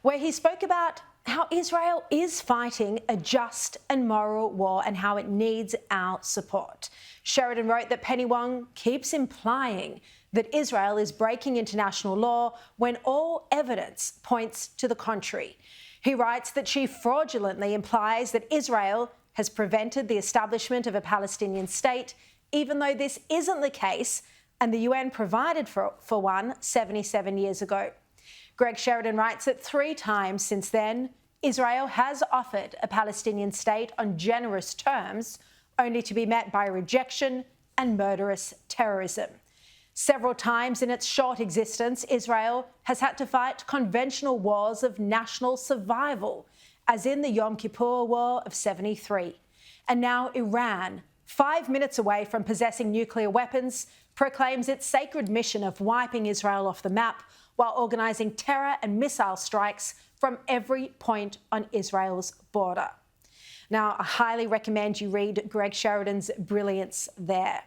where he spoke about how Israel is fighting a just and moral war and how it needs our support. Sheridan wrote that Penny Wong keeps implying that Israel is breaking international law when all evidence points to the contrary. He writes that she fraudulently implies that Israel has prevented the establishment of a Palestinian state, even though this isn't the case, and the UN provided for one 77 years ago. Greg Sheridan writes that 3 times since then, Israel has offered a Palestinian state on generous terms, only to be met by rejection and murderous terrorism. Several times in its short existence, Israel has had to fight conventional wars of national survival, as in the Yom Kippur War of 73. And now Iran, 5 minutes away from possessing nuclear weapons, proclaims its sacred mission of wiping Israel off the map while organising terror and missile strikes from every point on Israel's border. Now, I highly recommend you read Greg Sheridan's brilliance there.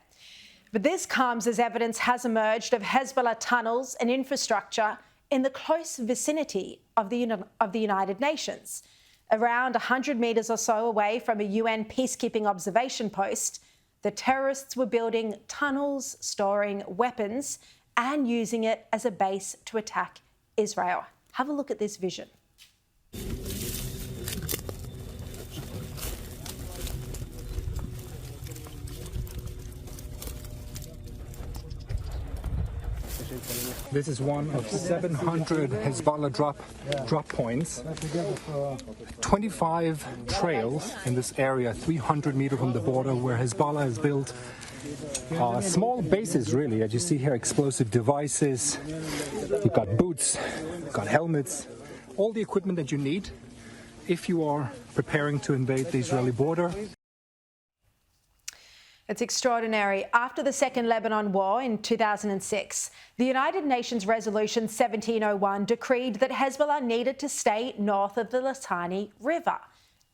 But this comes as evidence has emerged of Hezbollah tunnels and infrastructure in the close vicinity of the United Nations. Around 100 metres or so away from a UN peacekeeping observation post, the terrorists were building tunnels, storing weapons and using it as a base to attack Israel. Have a look at this vision. This is one of 700 Hezbollah drop points. 25 trails in this area, 300 meters from the border, where Hezbollah has built small bases, really. As you see here, explosive devices. You've got boots, you've got helmets, all the equipment that you need if you are preparing to invade the Israeli border. It's extraordinary. After the Second Lebanon War in 2006, the United Nations Resolution 1701 decreed that Hezbollah needed to stay north of the Litani River.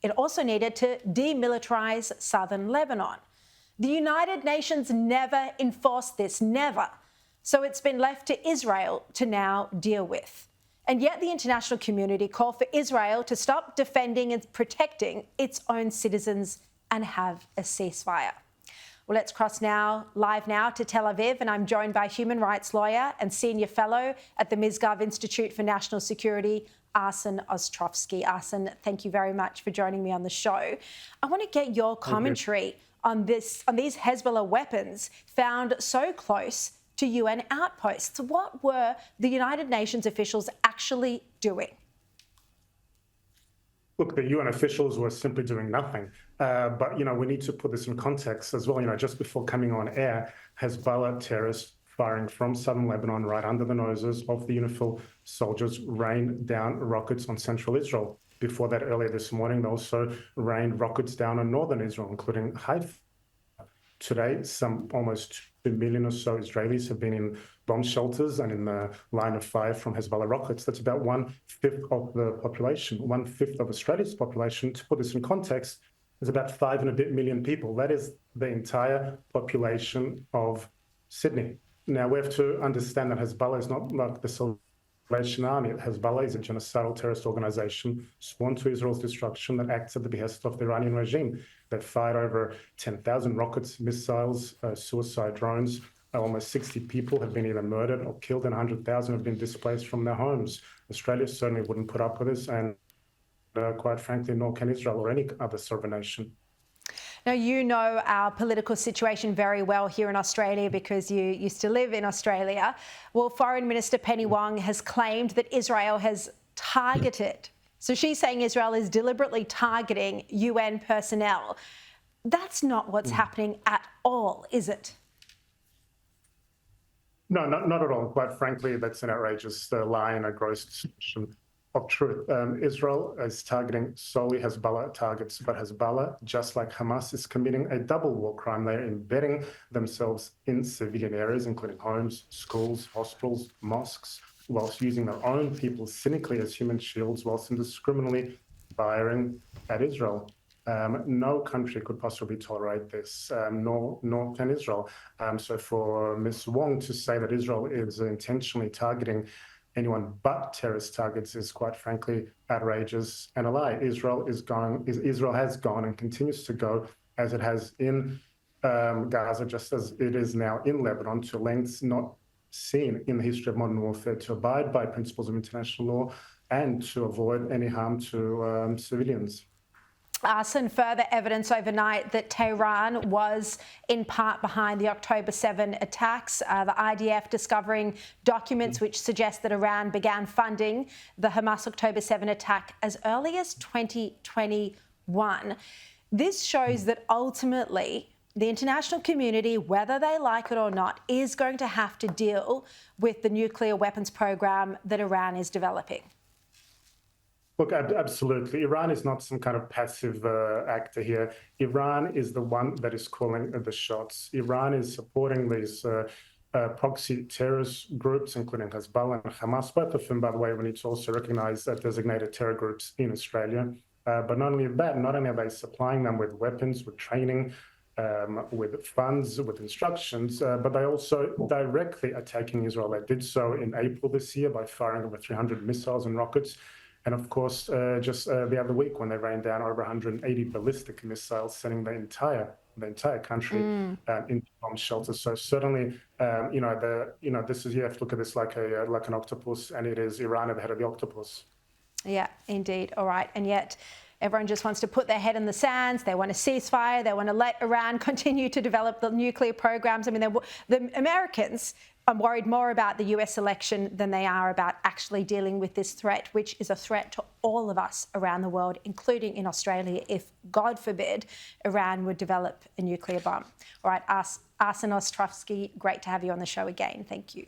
It also needed to demilitarise southern Lebanon. The United Nations never enforced this, never. So it's been left to Israel to now deal with. And yet the international community called for Israel to stop defending and protecting its own citizens and have a ceasefire. Well, let's cross live now to Tel Aviv, and I'm joined by human rights lawyer and senior fellow at the Misgav Institute for National Security, Arsen Ostrovsky. Arsen, thank you very much for joining me on the show. I want to get your commentary on these Hezbollah weapons found so close to UN outposts. What were the United Nations officials actually doing? Look, the UN officials were simply doing nothing. But, we need to put this in context as well. Just before coming on air, Hezbollah terrorists firing from southern Lebanon right under the noses of the UNIFIL soldiers rained down rockets on central Israel. Before that, earlier this morning, they also rained rockets down on northern Israel, including Haifa. Today, some almost 2 million or so Israelis have been in bomb shelters and in the line of fire from Hezbollah rockets. That's about 1/5 of the population, 1/5 of Australia's population. To put this in context, is about 5 and a bit million people. That is the entire population of Sydney. Now, we have to understand that Hezbollah is not like the Salvation Army. Hezbollah is a genocidal terrorist organization sworn to Israel's destruction that acts at the behest of the Iranian regime. They've fired over 10,000 rockets, missiles, suicide drones. Almost 60 people have been either murdered or killed, and 100,000 have been displaced from their homes. Australia certainly wouldn't put up with this, and quite frankly, nor can Israel or any other sovereign nation. Now, you know our political situation very well here in Australia because you used to live in Australia. Well, Foreign Minister Penny Wong has claimed that Israel has targeted. So she's saying Israel is deliberately targeting UN personnel. That's not what's happening at all, is it? No, not at all. Quite frankly, that's an outrageous lie and a gross distortion of truth. Israel is targeting solely Hezbollah targets, but Hezbollah, just like Hamas, is committing a double war crime. They're embedding themselves in civilian areas, including homes, schools, hospitals, mosques, whilst using their own people cynically as human shields, whilst indiscriminately firing at Israel. No country could possibly tolerate this, nor can Israel. So for Ms. Wong to say that Israel is intentionally targeting anyone but terrorist targets is quite frankly outrageous and a lie. Israel has gone and continues to go, as it has in Gaza, just as it is now in Lebanon, to lengths not seen in the history of modern warfare, to abide by principles of international law and to avoid any harm to civilians. Arsen, further evidence overnight that Tehran was in part behind the October 7 attacks. The IDF discovering documents which suggest that Iran began funding the Hamas October 7 attack as early as 2021. This shows that ultimately the international community, whether they like it or not, is going to have to deal with the nuclear weapons program that Iran is developing. Look, absolutely. Iran is not some kind of passive actor here. Iran is the one that is calling the shots. Iran is supporting these proxy terrorist groups, including Hezbollah and Hamas, both of them, by the way, we need to also recognise that designated terror groups in Australia. But not only that, not only are they supplying them with weapons, with training, with funds, with instructions, but they also directly attacking Israel. They did so in April this year by firing over 300 missiles and rockets. And of course, just the other week when they rained down over 180 ballistic missiles, sending the entire country into bomb shelters. So certainly, this is, you have to look at this like an octopus, and it is Iran at the head of the octopus. Yeah, indeed. All right, and yet everyone just wants to put their head in the sands. They want a ceasefire. They want to let Iran continue to develop the nuclear programs. I mean, the Americans are worried more about the US election than they are about actually dealing with this threat, which is a threat to all of us around the world, including in Australia, if, God forbid, Iran would develop a nuclear bomb. All right, Arsen Ostrovsky, great to have you on the show again. Thank you.